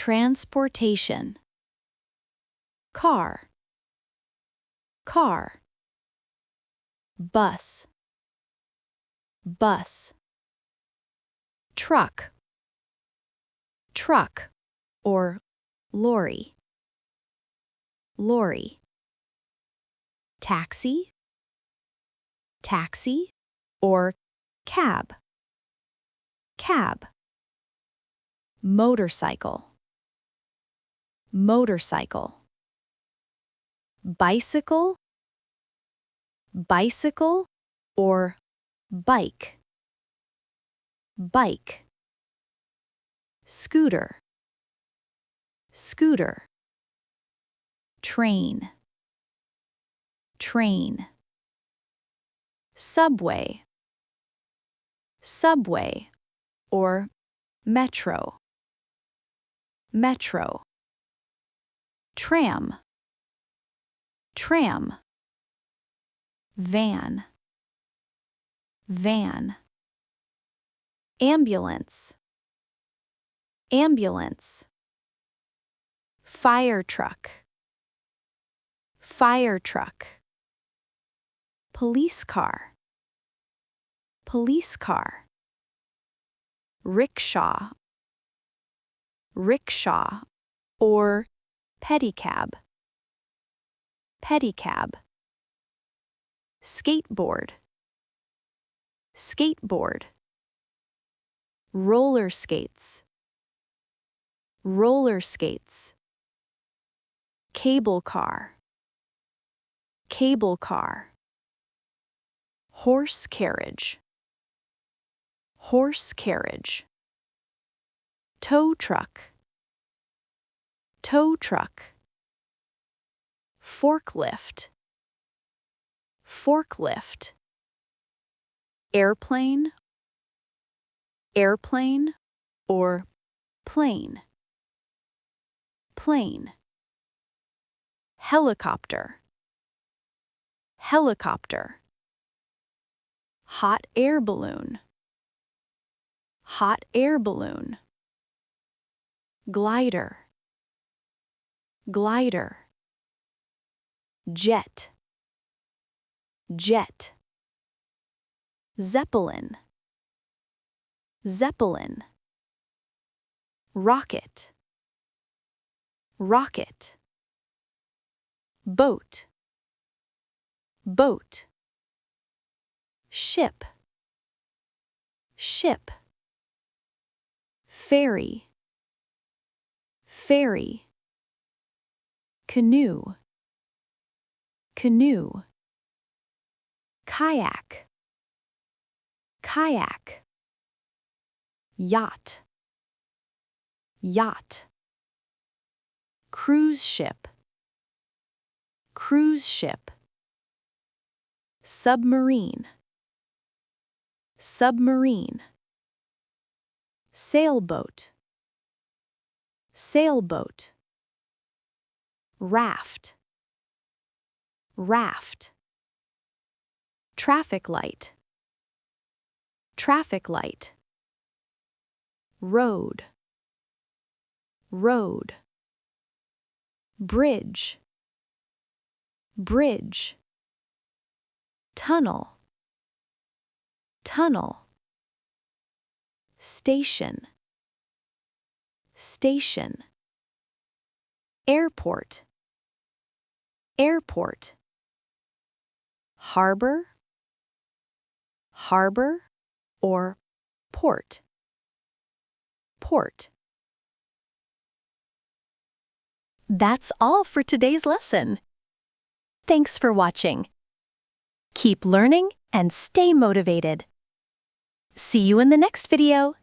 transportation. Car, car. Bus, bus. Truck, truck, or lorry, lorry. Taxi, taxi, or cab, cab. Motorcycle, motorcycle. Bicycle, bicycle, or bike, bike. Scooter, scooter. Train, train. Subway, subway, or metro, metro. Tram, tram. Van, van. Ambulance, ambulance. Fire truck, fire truck. Police car, police car. Rickshaw, rickshaw, or pedicab, pedicab. Skateboard, skateboard. Roller skates, roller skates. Cable car, cable car. Horse carriage, horse carriage. Tow truck, tow truck. Forklift, forklift. Airplane, airplane, or plane, plane. Helicopter, helicopter. Hot air balloon, hot air balloon. Glider, glider. Jet, jet. Zeppelin, zeppelin. Rocket, rocket. Boat, boat. Ship, ship. Ferry, ferry. Canoe, canoe. Kayak, kayak. Yacht, yacht. Cruise ship, cruise ship. Submarine, submarine. Sailboat, sailboat. Raft, raft. Traffic light, traffic light. Road, road. Bridge, bridge. Tunnel, tunnel. Station, station. Airport, airport. Harbor, harbor, or port, port. That's all for today's lesson. Thanks for watching. Keep learning and stay motivated. See you in the next video.